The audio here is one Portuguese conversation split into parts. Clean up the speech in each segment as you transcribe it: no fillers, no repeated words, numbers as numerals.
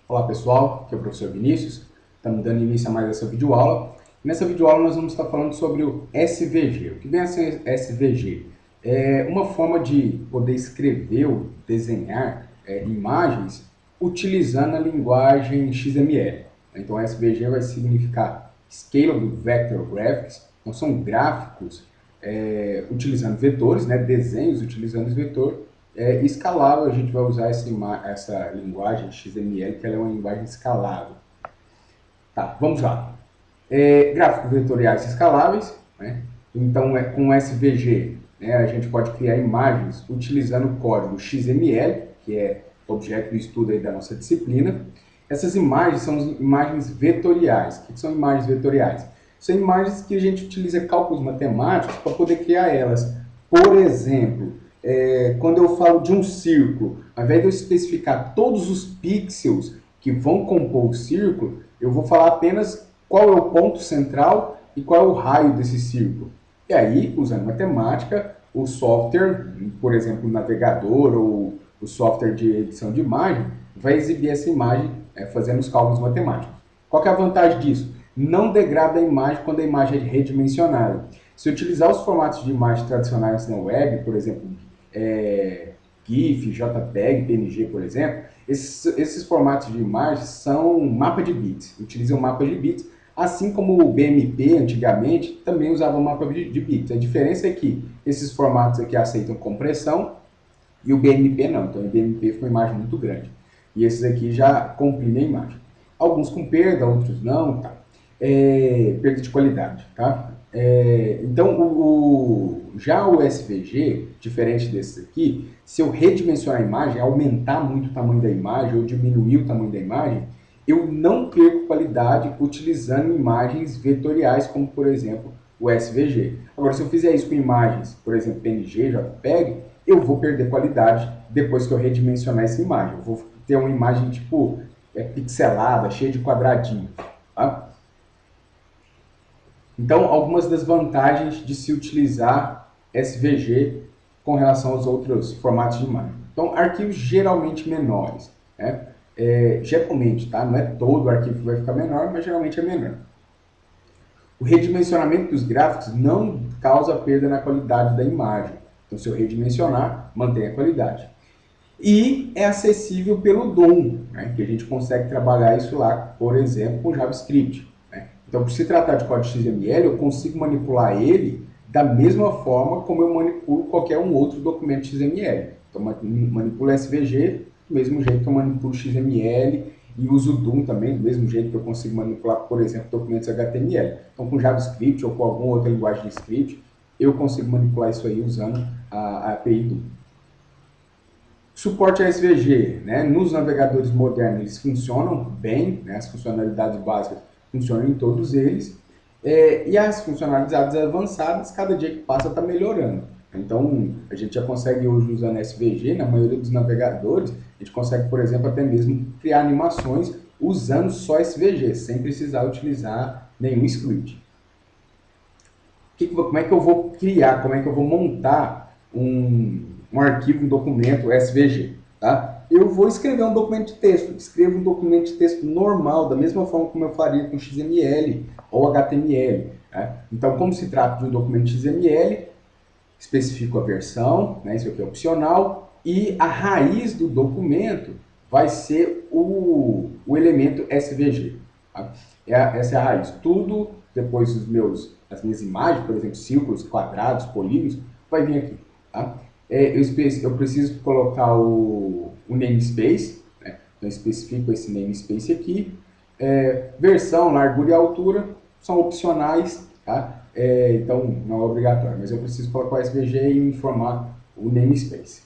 Olá pessoal, aqui é o professor Vinícius, estamos dando início a mais essa videoaula. Nessa videoaula nós vamos estar falando sobre o SVG. O que vem a ser SVG? É uma forma de poder escrever ou desenhar imagens utilizando a linguagem XML. Então SVG vai significar Scalable Vector Graphics, então são gráficos utilizando vetores, né, desenhos utilizando os vetores, escalável. A gente vai usar essa linguagem XML, que ela é uma linguagem escalável. Tá, vamos lá. Gráficos vetoriais escaláveis, né? Então, com SVG, né, a gente pode criar imagens utilizando o código XML, que é objeto de estudo aí da nossa disciplina. Essas imagens são imagens vetoriais. O que são imagens vetoriais? São imagens que a gente utiliza cálculos matemáticos para poder criar elas. Por exemplo, quando eu falo de um círculo, ao invés de eu especificar todos os pixels que vão compor o círculo, eu vou falar apenas qual é o ponto central e qual é o raio desse círculo. E aí, usando matemática, o software, por exemplo, o navegador ou o software de edição de imagem, vai exibir essa imagem fazendo os cálculos matemáticos. Qual que é a vantagem disso? Não degrada a imagem quando a imagem é redimensionada. Se utilizar os formatos de imagem tradicionais na web, por exemplo, GIF, JPEG, PNG, por exemplo, esses formatos de imagem são mapa de bits, utilizam mapa de bits, assim como o BMP antigamente também usava mapa de bits. A diferença é que esses formatos aqui aceitam compressão e o BMP não. Então o BMP foi uma imagem muito grande. E esses aqui já comprimem a imagem. Alguns com perda, outros não, tá? Perda de qualidade, tá? Então, já o SVG, diferente desses aqui, se eu redimensionar a imagem, aumentar muito o tamanho da imagem ou diminuir o tamanho da imagem, eu não perco qualidade utilizando imagens vetoriais, como, por exemplo, o SVG. Agora, se eu fizer isso com imagens, por exemplo, PNG, JPEG, eu vou perder qualidade depois que eu redimensionar essa imagem. Eu vou ter uma imagem, tipo, pixelada, cheia de quadradinhos, tá? Então, algumas das vantagens de se utilizar SVG com relação aos outros formatos de imagem. Então, arquivos geralmente menores, né? Geralmente, tá? Não é todo o arquivo que vai ficar menor, mas geralmente é menor. O redimensionamento dos gráficos não causa perda na qualidade da imagem. Então, se eu redimensionar, mantém a qualidade. E é acessível pelo DOM, né? Que a gente consegue trabalhar isso lá, por exemplo, com JavaScript. Então, por se tratar de código XML, eu consigo manipular ele da mesma forma como eu manipulo qualquer um outro documento XML. Então, manipulo SVG do mesmo jeito que eu manipulo XML e uso DOM também, do mesmo jeito que eu consigo manipular, por exemplo, documentos HTML. Então, com JavaScript ou com alguma outra linguagem de script, eu consigo manipular isso aí usando a API DOM. Suporte a SVG, né? Nos navegadores modernos eles funcionam bem, né? As funcionalidades básicas funcionam em todos eles, e as funcionalidades avançadas, cada dia que passa está melhorando. Então, a gente já consegue hoje usando SVG, na maioria dos navegadores, a gente consegue, por exemplo, até mesmo criar animações usando só SVG, sem precisar utilizar nenhum script. Como é que eu vou criar, como é que eu vou montar um arquivo, um documento SVG, tá? Eu vou escrever um documento de texto, escrevo um documento de texto normal, da mesma forma como eu faria com XML ou HTML. Tá? Então, como se trata de um documento XML, especifico a versão, né, isso aqui é opcional, e a raiz do documento vai ser o elemento SVG. Tá? Essa é a raiz. Tudo depois as minhas imagens, por exemplo, círculos, quadrados, polígonos, vai vir aqui. Tá? Eu preciso colocar o namespace, né? Então eu especifico esse namespace aqui. Versão, largura e altura são opcionais, tá? Então não é obrigatório, mas eu preciso colocar o SVG e informar o namespace.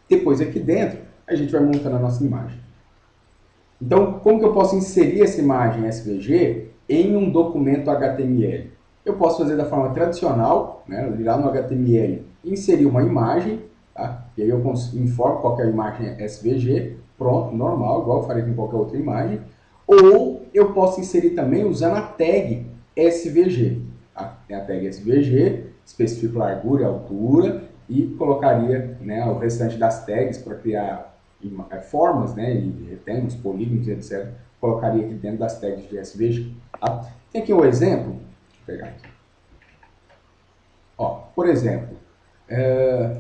Depois aqui dentro a gente vai montando a nossa imagem. Então, como que eu posso inserir essa imagem SVG em um documento HTML? Eu posso fazer da forma tradicional, né, ir lá no HTML, inserir uma imagem, tá? E aí eu informo qual é a imagem SVG, pronto, normal, igual eu faria com qualquer outra imagem. Ou eu posso inserir também usando a tag SVG. Tá? Tem a tag SVG, especifico largura e altura e colocaria, né, o restante das tags para criar formas, né, e retângulos, polígonos, etc., colocaria aqui dentro das tags de SVG. Tá? Tem aqui um exemplo, deixa eu pegar aqui. Ó, por exemplo,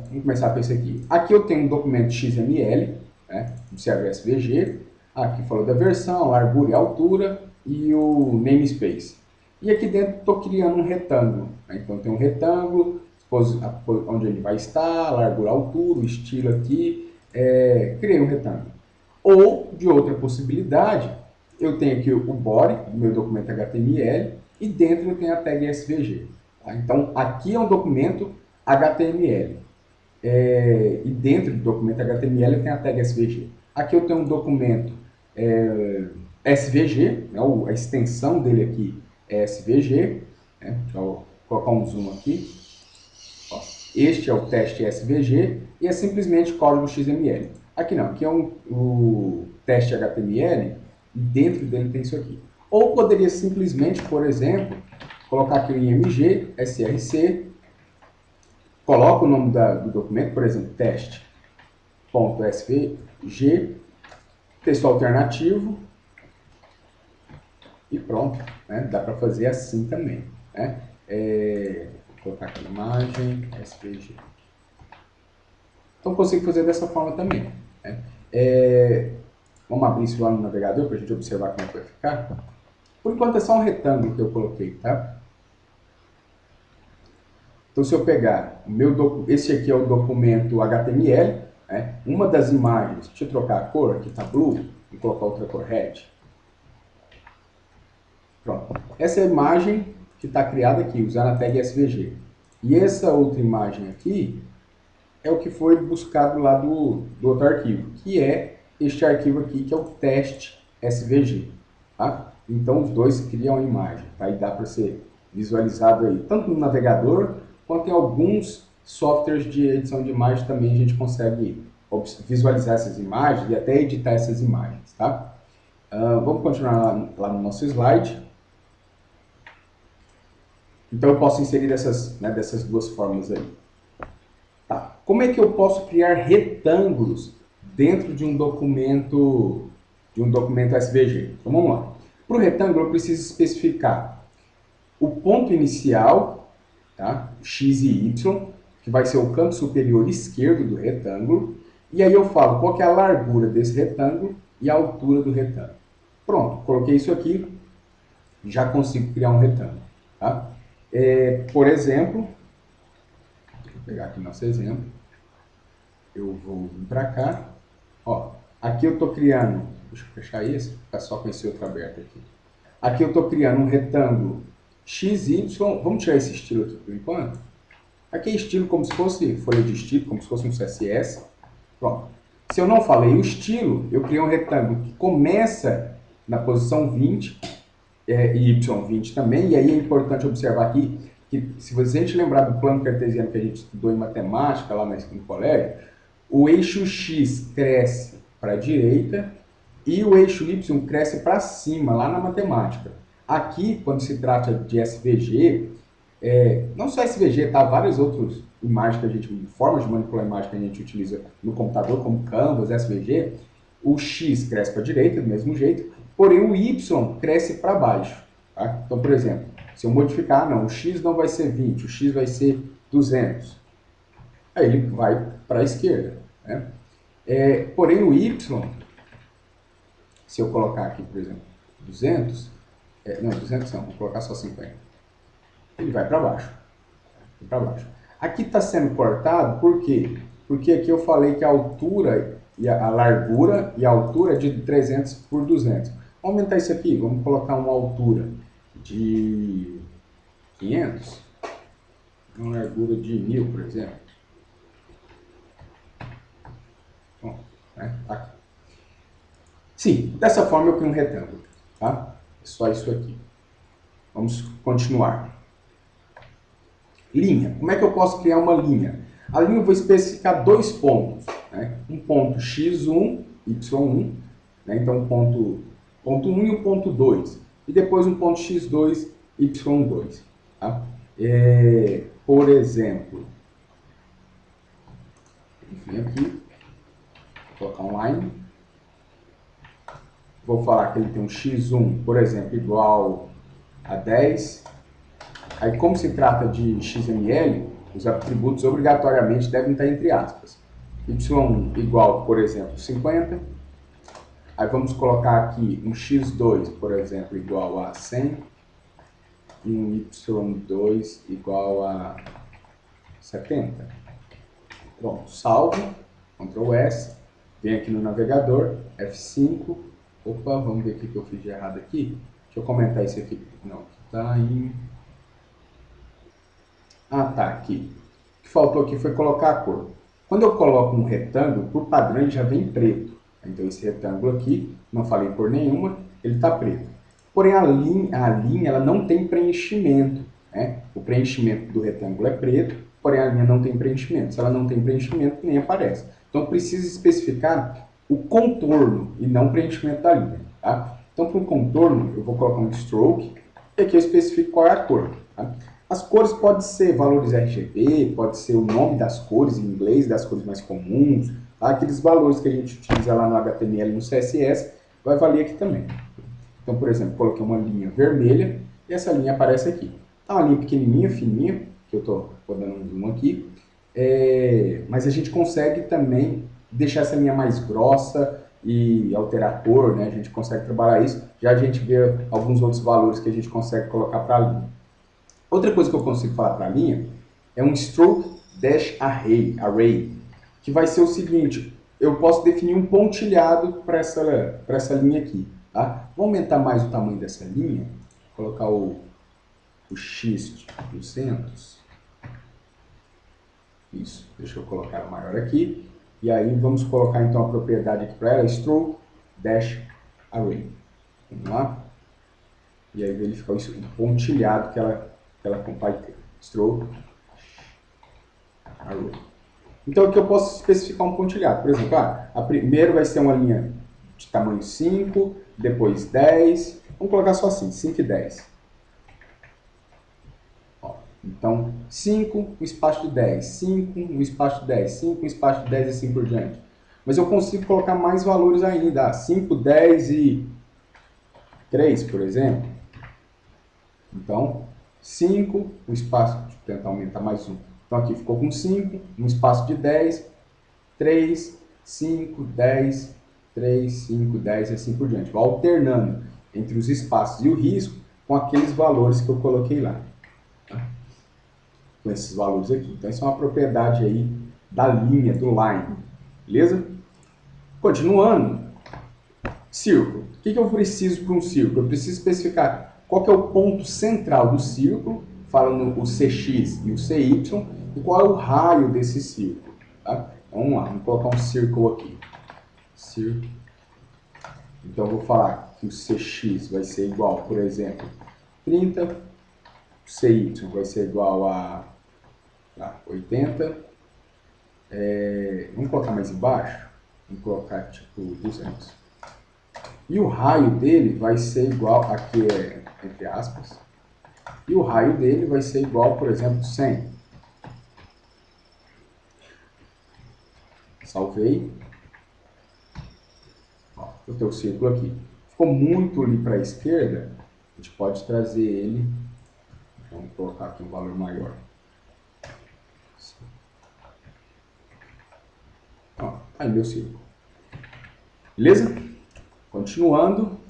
vamos começar por esse aqui. Aqui eu tenho um documento XML, né, observe o SVG, aqui falou da versão, largura e altura, e o namespace. E aqui dentro estou criando um retângulo, né? Então tem um retângulo, onde ele vai estar, largura, altura, o estilo aqui, criei um retângulo. Ou, de outra possibilidade, eu tenho aqui o body do meu documento HTML e dentro eu tenho a tag SVG. Tá? Então, aqui é um documento HTML. E dentro do documento HTML eu tenho a tag SVG. Aqui eu tenho um documento SVG, né? A extensão dele aqui é SVG. Né? Deixa eu colocar um zoom aqui. Ó, este é o teste SVG e é simplesmente código XML. Aqui não, aqui é o teste HTML e dentro dele tem isso aqui. Ou poderia simplesmente, por exemplo, colocar aqui o IMG, SRC, coloca o nome do documento, por exemplo, teste.svg, texto alternativo e pronto. Né? Dá para fazer assim também. Né? Vou colocar aqui imagem, SVG. Então consigo fazer dessa forma também. Né? Vamos abrir isso lá no navegador para a gente observar como é que vai ficar. Por enquanto é só um retângulo que eu coloquei, tá? Então se eu pegar esse aqui é o documento HTML, né? Uma das imagens, deixa eu trocar a cor, aqui está blue, vou colocar outra cor red. Pronto. Essa é a imagem que está criada aqui, usando a tag SVG. E essa outra imagem aqui é o que foi buscado lá do outro arquivo, que é este arquivo aqui, que é o teste SVG. Tá? Então, os dois criam a imagem. Tá? E dá para ser visualizado aí, tanto no navegador, quanto em alguns softwares de edição de imagem também a gente consegue visualizar essas imagens e até editar essas imagens. Tá? Vamos continuar lá no nosso slide. Então, eu posso inserir dessas duas formas aí. Tá. Como é que eu posso criar retângulos dentro de um documento SVG? Então vamos lá. Para o retângulo eu preciso especificar o ponto inicial, tá? X e Y, que vai ser o canto superior esquerdo do retângulo, e aí eu falo qual que é a largura desse retângulo e a altura do retângulo. Pronto, coloquei isso aqui, já consigo criar um retângulo. Tá? Por exemplo, vou pegar aqui nosso exemplo. Eu vou vir para cá. Ó, aqui eu estou criando, deixa eu fechar esse, ficar só com esse outro aberto aqui. Aqui eu estou criando um retângulo XY, vamos tirar esse estilo aqui por enquanto. Aqui é estilo como se fosse folha de estilo, como se fosse um CSS. Pronto. Se eu não falei o estilo, eu criei um retângulo que começa na posição 20, e Y20 também, e aí é importante observar aqui que, se a gente lembrar do plano cartesiano que a gente estudou em matemática lá no colégio, o eixo X cresce para a direita e o eixo Y cresce para cima, lá na matemática. Aqui, quando se trata de SVG, não só SVG, tá? Várias outras imagens que a gente, formas de manipular a imagem que a gente utiliza no computador, como Canvas, SVG, o X cresce para a direita, do mesmo jeito, porém o Y cresce para baixo. Tá? Então, por exemplo, se eu modificar, não, o X não vai ser 20, o X vai ser 200. Aí ele vai para a esquerda. Né? Porém o Y, se eu colocar aqui, por exemplo, 200, não, 200 não, vou colocar só 50. Ele vai para baixo. Para baixo. Aqui está sendo cortado, por quê? Porque aqui eu falei que a altura, a largura e a altura é de 300 por 200. Vamos aumentar isso aqui, vamos colocar uma altura de 500, uma largura de 1000, por exemplo. Bom, né? Aqui. Sim, dessa forma eu crio um retângulo. Tá? É só isso aqui. Vamos continuar. Linha. Como é que eu posso criar uma linha? A linha eu vou especificar dois pontos. Né? Um ponto x1, y1. Né? Então, ponto 1 e o ponto 2. E depois um ponto x2, y2. Tá? Por exemplo, enfim, aqui. colocar um line. Vou falar que ele tem um x1, por exemplo, igual a 10. Aí, como se trata de XML, os atributos obrigatoriamente devem estar entre aspas. Y igual, por exemplo, 50. Aí vamos colocar aqui um x2, por exemplo, igual a 100. E um y2 igual a 70. Pronto, salvo, Ctrl S, vem aqui no navegador, F5. Opa, vamos ver o que eu fiz de errado aqui. Deixa eu comentar isso aqui. Não, tá em... Ah, tá, aqui. O que faltou aqui foi colocar a cor. Quando eu coloco um retângulo, por padrão ele já vem preto. Então esse retângulo aqui, não falei cor nenhuma, ele está preto. Porém a linha ela não tem preenchimento. Né? O preenchimento do retângulo é preto, porém a linha não tem preenchimento. Se ela não tem preenchimento, nem aparece. Então precisa especificar o contorno e não o preenchimento da linha. Tá? Então para o contorno eu vou colocar um stroke e aqui eu especifico qual é a cor. Tá? As cores podem ser valores RGB, pode ser o nome das cores em inglês, das cores mais comuns, tá? Aqueles valores que a gente utiliza lá no HTML e no CSS, vai valer aqui também. Então, por exemplo, coloquei uma linha vermelha e essa linha aparece aqui. Tá uma linha pequenininha, fininha, que eu estou dando um zoom aqui, mas a gente consegue também deixar essa linha mais grossa e alterar a cor, né? A gente consegue trabalhar isso, já a gente vê alguns outros valores que a gente consegue colocar para a linha. Outra coisa que eu consigo falar para a linha é um stroke dash array, que vai ser o seguinte, eu posso definir um pontilhado para essa linha aqui. Tá? Vou aumentar mais o tamanho dessa linha, colocar o X de 200. Isso, deixa eu colocar maior aqui. E aí vamos colocar então a propriedade aqui para ela, stroke dash array. Vamos lá. E aí verificar isso, um pontilhado que ela vai ter. Stroke array. Então aqui eu posso especificar um pontilhado. Por exemplo, a primeira vai ser uma linha de tamanho 5, depois 10. Vamos colocar só assim, 5 e 10. Ó, então, 5, um espaço de 10. 5, um espaço de 10. 5, um espaço de 10 e assim por diante. Mas eu consigo colocar mais valores ainda. 5, 10 e 3, por exemplo. Então, 5, um espaço, deixa eu tentar aumentar mais um. Então aqui ficou com 5, um espaço de 10, 3, 5, 10, 3, 5, 10 e assim por diante. Vou alternando entre os espaços e o risco com aqueles valores que eu coloquei lá. Tá? Com esses valores aqui. Então isso é uma propriedade aí da linha, do line. Beleza? Continuando. Círculo. O que eu preciso para um círculo? Eu preciso especificar qual que é o ponto central do círculo, falando o CX e o CY, e qual é o raio desse círculo. Tá? Vamos lá, vamos colocar um círculo aqui. Círculo. Então eu vou falar que o CX vai ser igual, por exemplo, 30, o CY vai ser igual a 80. Vamos colocar mais embaixo? Vamos colocar tipo 200. E o raio dele vai ser igual, aqui é entre aspas, e o raio dele vai ser igual, por exemplo, 100. Salvei. Ó, eu tenho o círculo aqui. Ficou muito ali para a esquerda, a gente pode trazer ele, vamos colocar aqui um valor maior. Ó, aí meu círculo. Beleza? Continuando.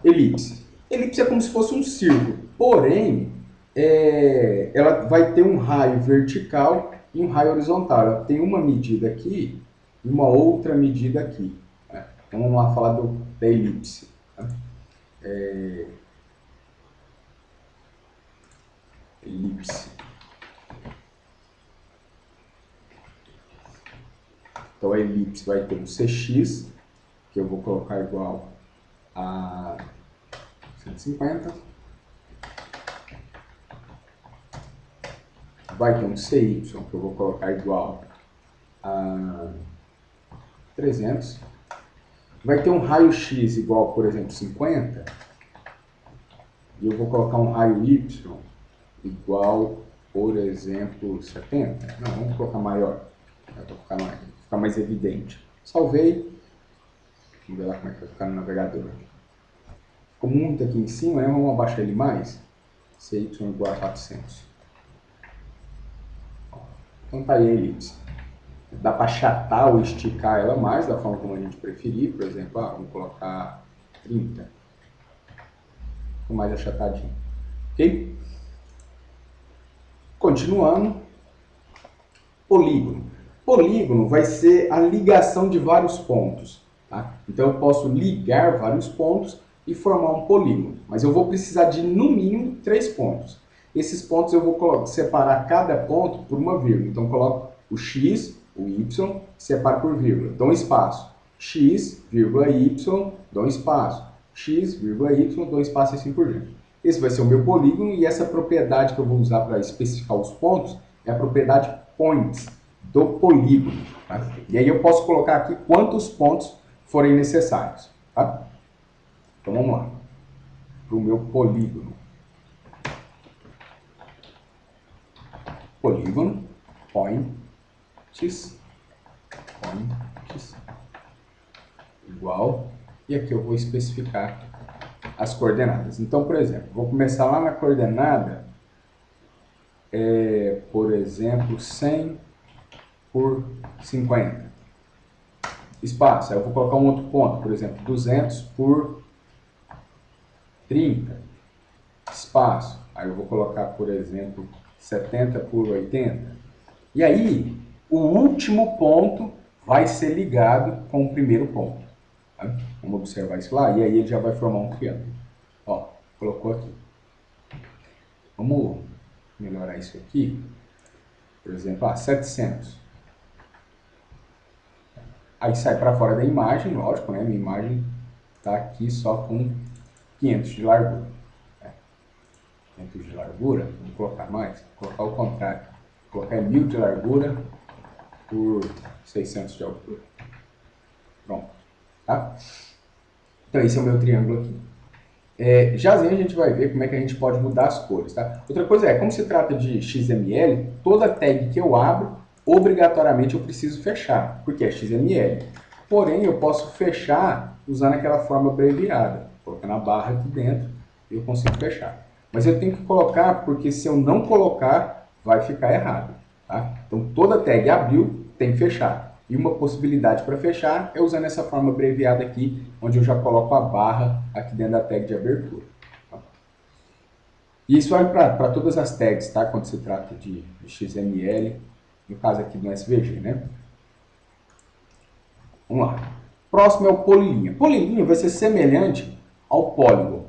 Elipse. Elipse é como se fosse um círculo, porém, ela vai ter um raio vertical e um raio horizontal. Ela tem uma medida aqui e uma outra medida aqui. Né? Então, vamos lá falar da elipse. Tá? Elipse. Então, a elipse vai ter um CX, que eu vou colocar igual a 150. Vai ter um CY, que eu vou colocar igual a 300. Vai ter um raio X igual, por exemplo, 50. E eu vou colocar um raio Y igual, por exemplo, 70. Não, vamos colocar maior. Para ficar mais evidente. Salvei. Vamos ver lá como é que vai ficar no navegador. Ficou muito aqui em cima, né? Vamos abaixar ele mais. CY igual a 400. Então tá aí a elipse. Dá para achatar ou esticar ela mais, da forma como a gente preferir. Por exemplo, vamos colocar 30. Ficou mais achatadinho. Ok? Continuando. Polígono. Polígono vai ser a ligação de vários pontos. Tá? Então eu posso ligar vários pontos e formar um polígono. Mas eu vou precisar de, no mínimo, 3 pontos. Esses pontos eu vou separar cada ponto por uma vírgula. Então eu coloco o x, o y, separo por vírgula. Dou um espaço. X, vírgula, y, dou um espaço. X, vírgula, y, dou um espaço e assim por diante. Esse vai ser o meu polígono e essa propriedade que eu vou usar para especificar os pontos é a propriedade points do polígono. Tá? E aí eu posso colocar aqui quantos pontos forem necessários. Tá? Então vamos lá. Para o meu polígono. Polígono, points, igual, e aqui eu vou especificar as coordenadas. Então, por exemplo, vou começar lá na coordenada, por exemplo, 100 por 50. Espaço, aí eu vou colocar um outro ponto, por exemplo, 200 por 30. Espaço, aí eu vou colocar, por exemplo, 70 por 80. E aí, o último ponto vai ser ligado com o primeiro ponto. Tá? Vamos observar isso lá, e aí ele já vai formar um triângulo. Ó, colocou aqui. Vamos melhorar isso aqui. Por exemplo, 700. Aí sai para fora da imagem, lógico, né? Minha imagem está aqui só com 500 de largura. 500 de largura, vou colocar mais, vou colocar o contrário. Vou colocar 1000 de largura por 600 de altura. Pronto. Tá? Então esse é o meu triângulo aqui. Já a gente vai ver como é que a gente pode mudar as cores. Tá? Outra coisa como se trata de XML, toda tag que eu abro, obrigatoriamente eu preciso fechar, porque é XML. Porém, eu posso fechar usando aquela forma abreviada. Colocando a barra aqui dentro, eu consigo fechar. Mas eu tenho que colocar, porque se eu não colocar, vai ficar errado. Tá? Então, toda tag abriu, tem que fechar. E uma possibilidade para fechar é usando essa forma abreviada aqui, onde eu já coloco a barra aqui dentro da tag de abertura. Tá? E isso vale para todas as tags, tá? Quando se trata de XML, no caso aqui do SVG, né? Vamos lá. Próximo é o polilinha. Polilinha vai ser semelhante ao polígono.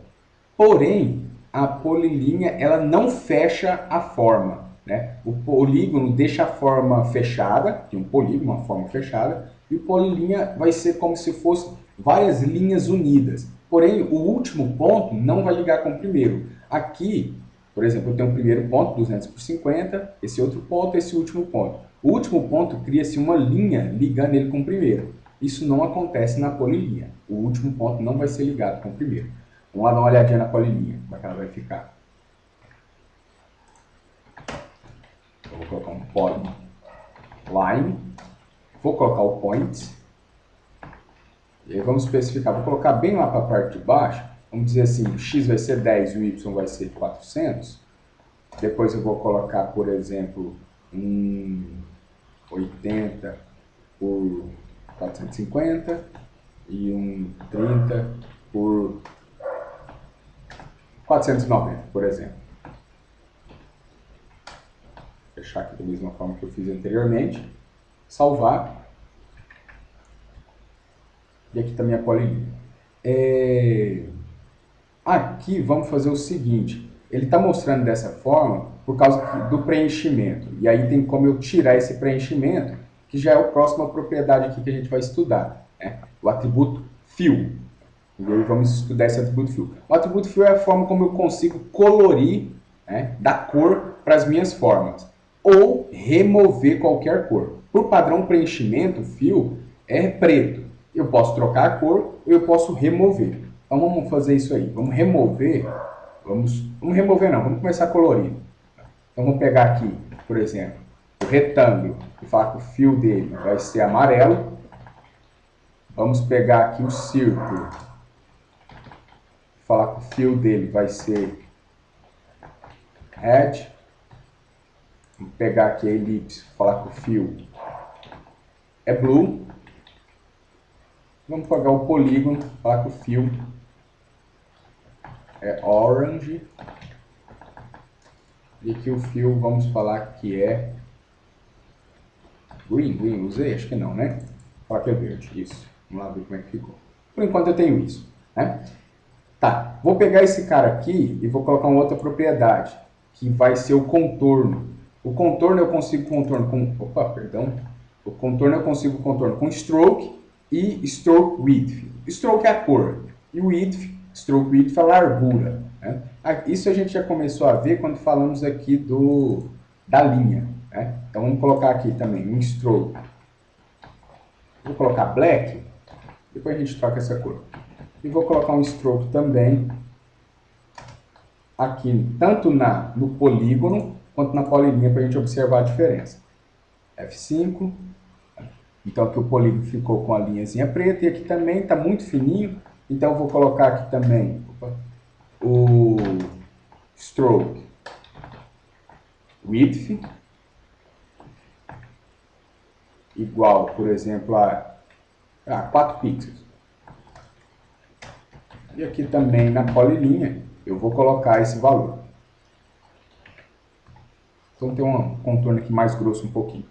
Porém, a polilinha ela não fecha a forma. Né? O polígono deixa a forma fechada, que é um polígono, uma forma fechada, e o polilinha vai ser como se fosse várias linhas unidas. Porém, o último ponto não vai ligar com o primeiro. Aqui, por exemplo, eu tenho o primeiro ponto, 200 por 50, esse outro ponto, esse último ponto. O último ponto cria-se uma linha ligando ele com o primeiro. Isso não acontece na polilinha. O último ponto não vai ser ligado com o primeiro. Vamos lá dar uma olhadinha na polilinha, como é que ela vai ficar. Eu vou colocar um polyline, vou colocar o point, e aí vamos especificar, vou colocar bem lá para a parte de baixo, vamos dizer assim, o x vai ser 10 e o y vai ser 400, depois eu vou colocar, por exemplo, 80 por 450 e 30 por 490, por exemplo. Fechar aqui da mesma forma que eu fiz anteriormente, salvar, e aqui está minha polilinha. Aqui vamos fazer o seguinte, ele está mostrando dessa forma por causa do preenchimento, e aí tem como eu tirar esse preenchimento, que já é a próxima propriedade aqui que a gente vai estudar, né? O atributo fill. E aí vamos estudar esse atributo fill. O atributo fill é a forma como eu consigo colorir, né, dar cor para as minhas formas, ou remover qualquer cor. Por padrão preenchimento, fill é preto. Eu posso trocar a cor ou eu posso remover. Então vamos fazer isso aí. Vamos remover. Vamos remover não, vamos começar colorindo. Então vamos pegar aqui, por exemplo, o retângulo e falar que o fio dele vai ser amarelo, vamos pegar aqui o círculo, falar que o fio dele vai ser red, vamos pegar aqui a elipse, falar que o fio é blue, vamos pegar o polígono, falar que o fio é orange, e aqui o fio vamos falar que é green, usei? Acho que não, né? Falar que é verde, isso. Vamos lá ver como é que ficou. Por enquanto eu tenho isso, né? Tá, vou pegar esse cara aqui e vou colocar uma outra propriedade, que vai ser o contorno. O contorno eu consigo contorno com... Opa, perdão. O contorno eu consigo contorno com stroke e stroke width. Stroke é a cor e width, stroke width é a largura, né? Isso a gente já começou a ver quando falamos aqui da linha, né? Então vamos colocar aqui também um stroke. Vou colocar black, depois a gente troca essa cor. E vou colocar um stroke também aqui, tanto no polígono quanto na polilinha, para a gente observar a diferença. F5. Então aqui o polígono ficou com a linhazinha preta e aqui também está muito fininho. Então eu vou colocar aqui também o stroke width igual, por exemplo, a 4 pixels. E aqui também na polilinha eu vou colocar esse valor. Então tem um contorno aqui mais grosso um pouquinho.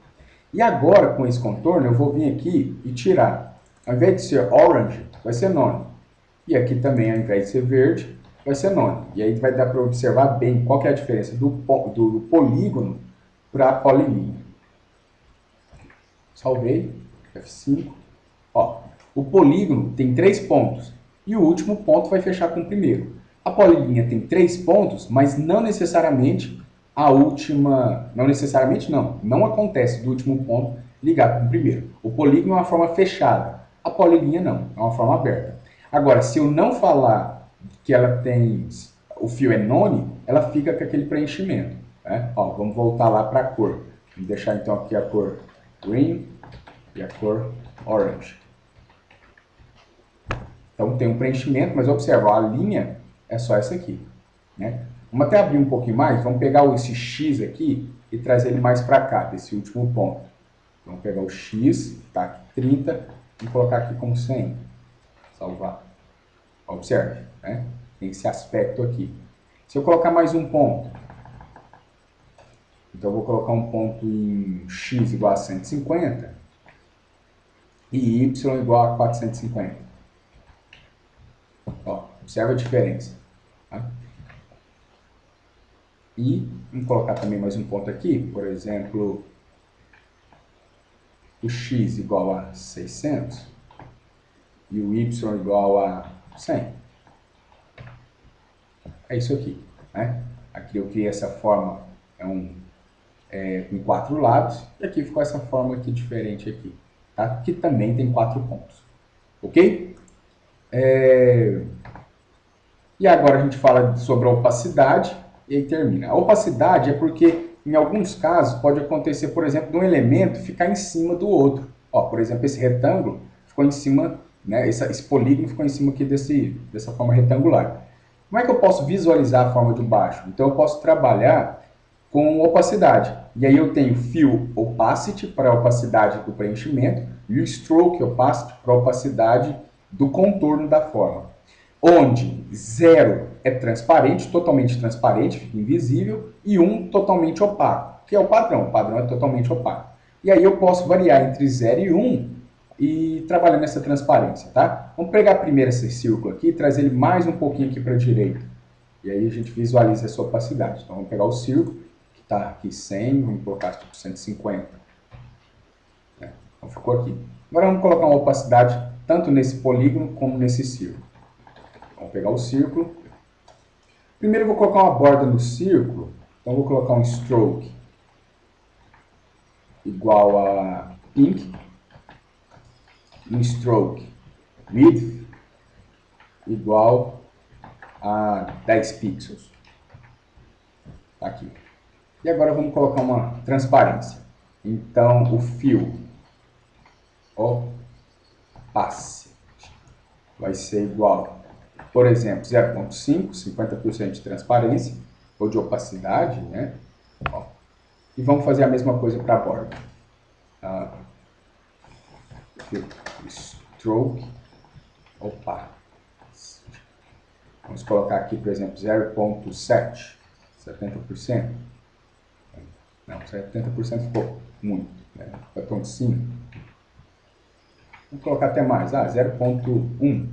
E agora com esse contorno eu vou vir aqui e tirar. Ao invés de ser orange, vai ser none. E aqui também, ao invés de ser verde, vai ser none. E aí vai dar para observar bem qual que é a diferença do polígono para a polilinha. Salvei, F5. Ó, o polígono tem 3 pontos. E o último ponto vai fechar com o primeiro. A polilinha tem 3 pontos, mas não necessariamente a última... Não acontece do último ponto ligado com o primeiro. O polígono é uma forma fechada. A polilinha não, é uma forma aberta. Agora, se eu não falar que ela tem... O fio é none, ela fica com aquele preenchimento, né? Ó, vamos voltar lá para a cor. Vamos deixar então aqui a cor green e a cor orange. Então tem um preenchimento, mas observa, a linha é só essa aqui, né? Vamos até abrir um pouquinho mais, vamos pegar esse X aqui e trazer ele mais para cá, desse último ponto. Vamos pegar o X, tá aqui 30, e colocar aqui como 100. Salvar. Observe, né? Tem esse aspecto aqui. Se eu colocar mais um ponto, então eu vou colocar um ponto em X igual a 150 e Y igual a 450. Ó, observa a diferença. Tá? E vamos colocar também mais um ponto aqui, por exemplo, o X igual a 600 e o Y igual a 100. É isso aqui, né? Aqui eu criei essa forma com 4 lados, e aqui ficou essa forma aqui diferente aqui, tá? Que também tem 4 pontos, ok? E agora a gente fala sobre a opacidade e aí termina. A opacidade é porque, em alguns casos, pode acontecer, por exemplo, de um elemento ficar em cima do outro. Ó, por exemplo, esse retângulo ficou em cima, né, esse polígono ficou em cima aqui dessa forma retangular. Como é que eu posso visualizar a forma de baixo? Então eu posso trabalhar com opacidade. E aí eu tenho fill opacity para a opacidade do preenchimento e o stroke opacity para a opacidade do contorno da forma. Onde 0 é transparente, totalmente transparente, fica invisível, e 1 totalmente opaco, que é o padrão. O padrão é totalmente opaco. E aí eu posso variar entre 0 e 1 e trabalhar nessa transparência, tá? Vamos pegar primeiro esse círculo aqui e trazer ele mais um pouquinho aqui para a direita. E aí a gente visualiza essa opacidade. Então vamos pegar o círculo, que está aqui 100, vamos colocar tipo 150. Então ficou aqui. Agora vamos colocar uma opacidade tanto nesse polígono como nesse círculo. Vamos pegar o círculo. Primeiro eu vou colocar uma borda no círculo. Então eu vou colocar um stroke igual a pink. Um stroke width igual a 10 pixels. Tá aqui. E agora vamos colocar uma transparência. Então, o fill opacity vai ser igual, por exemplo, 0,5, 50% de transparência, ou de opacidade, né? Ó. E vamos fazer a mesma coisa para a borda. Stroke opacity. Vamos colocar aqui, por exemplo, 0,7, 70%. Não, 70% ficou muito, né? 0,5. Vamos colocar até mais, 0,1.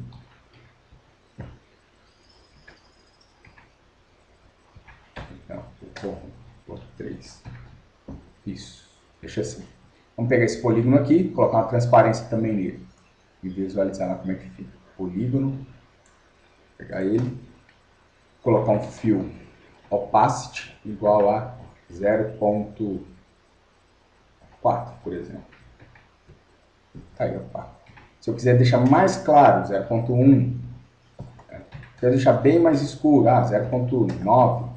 Não, 3. Isso, deixa assim. Vamos pegar esse polígono aqui, colocar uma transparência também nele. E visualizar lá como é que fica. Polígono, pegar ele, colocar um fill opacity igual a 0,4, por exemplo. Tá aí, opa. Se eu quiser deixar mais claro, 0,1. Se eu deixar bem mais escuro, 0,9.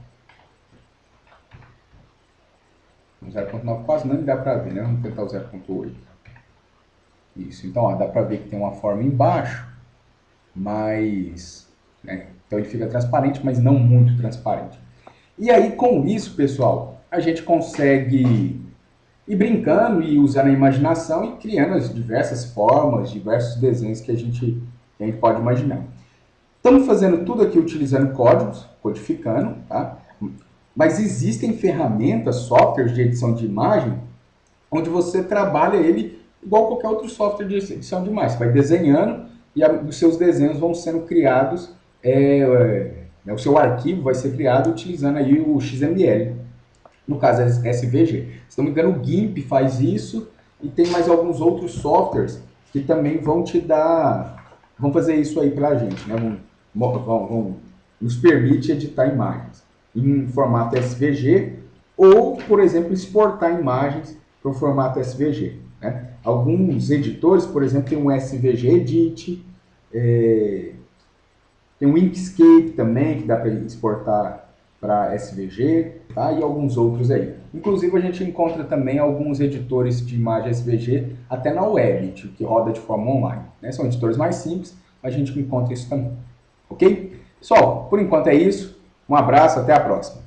0,9 quase não dá para ver, né? Vamos tentar o 0,8. Isso, então ó, dá para ver que tem uma forma embaixo, mas... né? Então ele fica transparente, mas não muito transparente. E aí com isso, pessoal, a gente consegue ir brincando e usando a imaginação e criando as diversas formas, diversos desenhos que a gente pode imaginar. Estamos fazendo tudo aqui utilizando códigos, codificando, tá? Mas existem ferramentas, softwares de edição de imagem, onde você trabalha ele igual qualquer outro software de edição de imagem. Você vai desenhando e os seus desenhos vão sendo criados, o seu arquivo vai ser criado utilizando aí o XML. No caso, é SVG. Se não me engano, o GIMP faz isso e tem mais alguns outros softwares que também vão te dar, vão fazer isso aí pra gente, né? Vão nos permite editar imagens em formato SVG ou, por exemplo, exportar imagens para o formato SVG, né? Alguns editores, por exemplo, tem um SVG Edit, tem o Inkscape também, que dá para exportar para SVG, tá? E alguns outros aí. Inclusive, a gente encontra também alguns editores de imagem SVG até na web, que roda de forma online, né? São editores mais simples, mas a gente encontra isso também. Ok? Pessoal, por enquanto é isso. Um abraço, até a próxima.